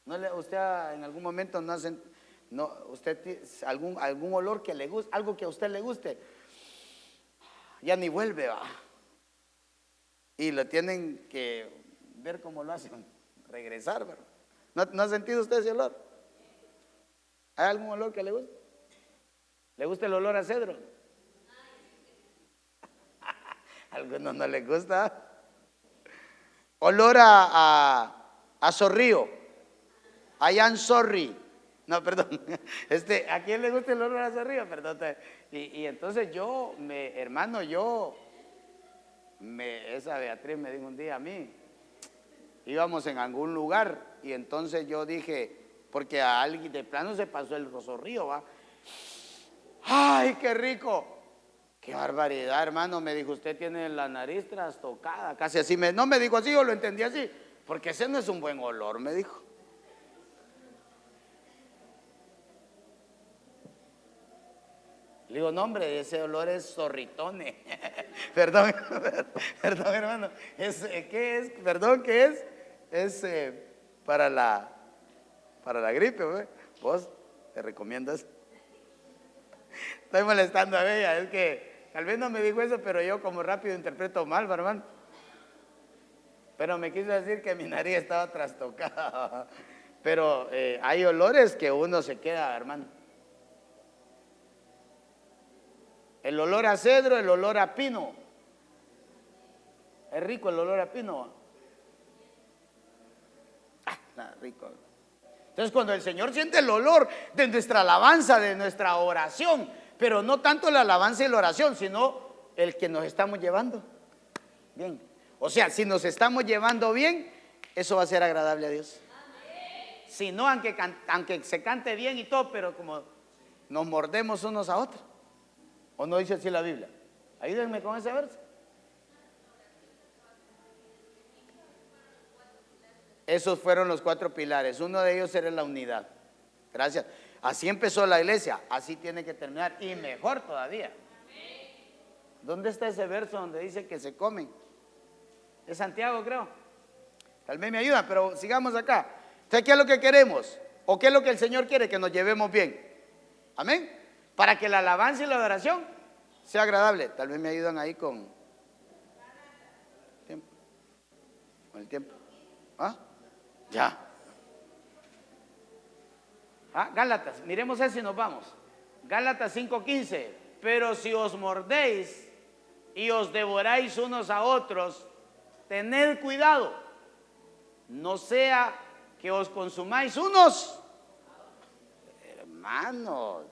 Usted en algún momento no hace, usted algún olor que le guste, algo que a usted le guste, ya ni vuelve, va. Y lo tienen que ver cómo lo hacen, regresar, ¿verdad? ¿No ha sentido usted ese olor? ¿Hay algún olor que le guste? ¿Le gusta el olor a cedro? A algunos no les gusta. Olor a zorrío. I am sorry. No, perdón. ¿A quién le gusta el olor a zorrío? Perdón. Y entonces hermano, esa Beatriz me dijo un día a mí, íbamos en algún lugar y entonces yo dije, porque a alguien de plano se pasó el zorrío, va. ¡Ay, qué rico! ¡Qué barbaridad, hermano! Me dijo, usted tiene la nariz trastocada. Casi así, no me dijo así, yo lo entendí así. Porque ese no es un buen olor, me dijo. Le digo, no, hombre, ese olor es zorritone. Perdón, hermano. ¿Qué es? Perdón, ¿qué es? Es para la gripe, ¿ve? ¿Vos te recomiendas? Estoy molestando a ella, es que tal vez no me dijo eso, pero yo como rápido interpreto mal, hermano. Pero me quiso decir que mi nariz estaba trastocada. Pero hay olores que uno se queda, hermano. El olor a cedro, el olor a pino. Es rico el olor a pino. Rico. Entonces cuando el Señor siente el olor de nuestra alabanza, de nuestra oración, pero no tanto la alabanza y la oración, sino el que nos estamos llevando bien. O sea, si nos estamos llevando bien, eso va a ser agradable a Dios. Si no, aunque se cante bien y todo, pero como nos mordemos unos a otros. ¿O no dice así la Biblia? Ayúdenme con ese verso. Esos fueron los 4 pilares. Uno de ellos era la unidad. Gracias. Así empezó la iglesia. Así tiene que terminar. Y mejor todavía. ¿Dónde está ese verso donde dice que se comen? Es Santiago, creo. Tal vez me ayudan, pero sigamos acá. Entonces, ¿qué es lo que queremos? ¿O qué es lo que el Señor quiere? Que nos llevemos bien. Amén. Para que la alabanza y la adoración sea agradable. Tal vez me ayudan ahí con el tiempo. ¿Ah? Ya. Gálatas, miremos eso y nos vamos. Gálatas 5:15. Pero si os mordéis y os devoráis unos a otros, tened cuidado, no sea que os consumáis unos. Hermanos,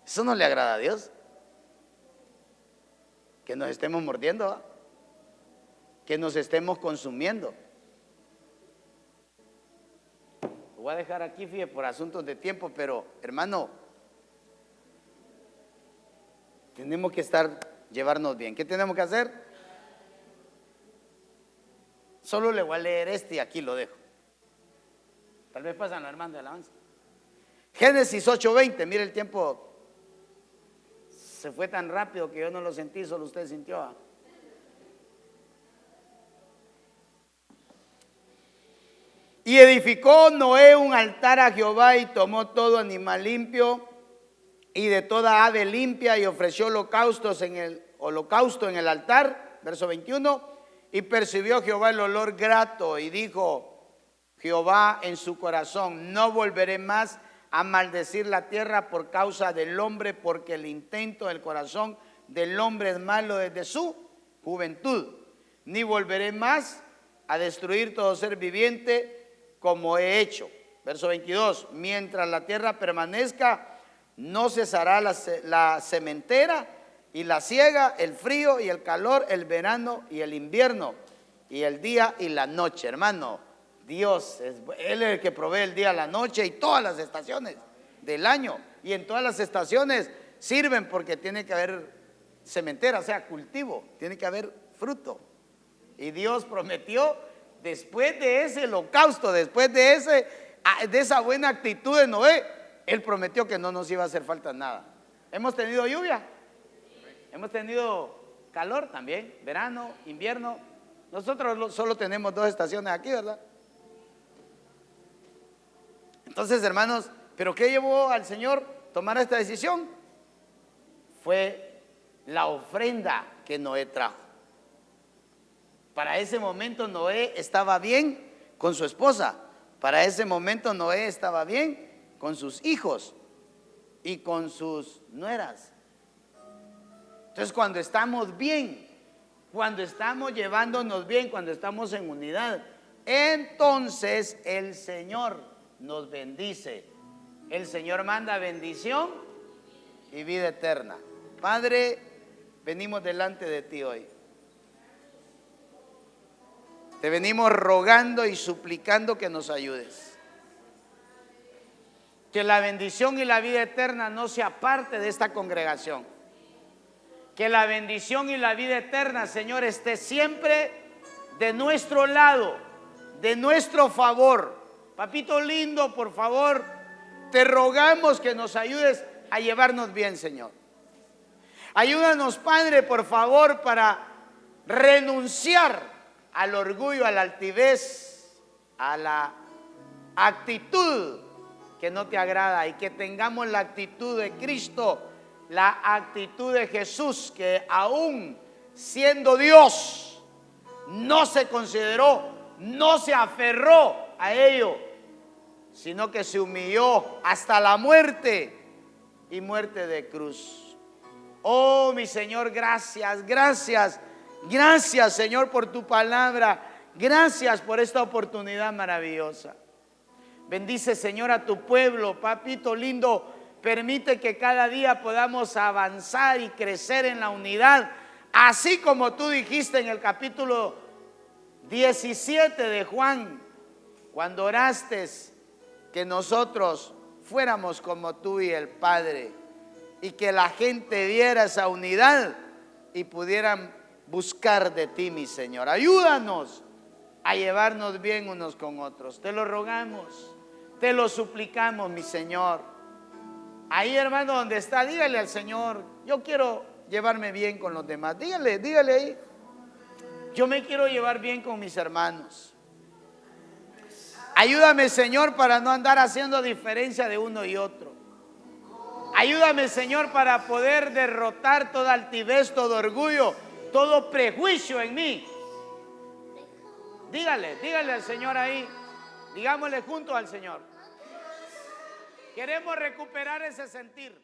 eso no le agrada a Dios. Que nos estemos mordiendo, ¿eh? Que nos estemos consumiendo. Lo voy a dejar aquí, fíjate, por asuntos de tiempo, pero hermano, tenemos que llevarnos bien. ¿Qué tenemos que hacer? Solo le voy a leer y aquí lo dejo. Tal vez pasan los hermanos de alabanza. Génesis 8:20, mire el tiempo. Se fue tan rápido que yo no lo sentí, solo usted sintió. Y edificó Noé un altar a Jehová y tomó todo animal limpio y de toda ave limpia, y ofreció holocausto en el altar. Verso 21, y percibió Jehová el olor grato, y dijo Jehová en su corazón: no volveré más a maldecir la tierra por causa del hombre, porque el intento del corazón del hombre es malo desde su juventud. Ni volveré más a destruir todo ser viviente como he hecho. Verso 22, mientras la tierra permanezca, no cesará la sementera y la siega, el frío y el calor, el verano y el invierno, y el día y la noche. Hermano, Dios, Él es el que provee el día, la noche y todas las estaciones del año. Y en todas las estaciones sirven, porque tiene que haber sementera, o sea, cultivo, tiene que haber fruto. Y Dios prometió, después de ese holocausto, después de esa buena actitud de Noé, Él prometió que no nos iba a hacer falta nada. Hemos tenido lluvia, hemos tenido calor también, verano, invierno. Nosotros solo tenemos 2 estaciones aquí, ¿verdad? Entonces, hermanos, ¿pero qué llevó al Señor a tomar esta decisión? Fue la ofrenda que Noé trajo. Para ese momento Noé estaba bien con su esposa. Para ese momento Noé estaba bien con sus hijos y con sus nueras. Entonces, cuando estamos bien, cuando estamos llevándonos bien, cuando estamos en unidad, entonces el Señor nos bendice. El Señor manda bendición y vida eterna. Padre, venimos delante de ti hoy. Te venimos rogando y suplicando que nos ayudes. Que la bendición y la vida eterna no sea parte de esta congregación. Que la bendición y la vida eterna, Señor, esté siempre de nuestro lado, de nuestro favor. Papito lindo, por favor, te rogamos que nos ayudes a llevarnos bien, Señor. Ayúdanos, Padre, por favor, para renunciar al orgullo, a la altivez, a la actitud que no te agrada, y que tengamos la actitud de Cristo, la actitud de Jesús, que aún siendo Dios no se consideró, no se aferró a ello, sino que se humilló hasta la muerte, y muerte de cruz. Oh, mi Señor, gracias, gracias, gracias, Señor, por tu palabra. Gracias por esta oportunidad maravillosa. Bendice, Señor, a tu pueblo, papito lindo. Permite que cada día podamos avanzar y crecer en la unidad, así como tú dijiste en el capítulo 17 de Juan, cuando oraste que nosotros fuéramos como tú y el Padre, y que la gente viera esa unidad y pudieran buscar de ti, mi Señor. Ayúdanos a llevarnos bien unos con otros. Te lo rogamos, te lo suplicamos, mi Señor. Ahí, hermano, donde está, dígale al Señor: yo quiero llevarme bien con los demás. Dígale ahí: yo me quiero llevar bien con mis hermanos. Ayúdame, Señor, para no andar haciendo diferencia de uno y otro. Ayúdame, Señor, para poder derrotar toda altivez, todo orgullo, todo prejuicio en mí. Dígale al Señor ahí. Digámosle junto al Señor. Queremos recuperar ese sentir.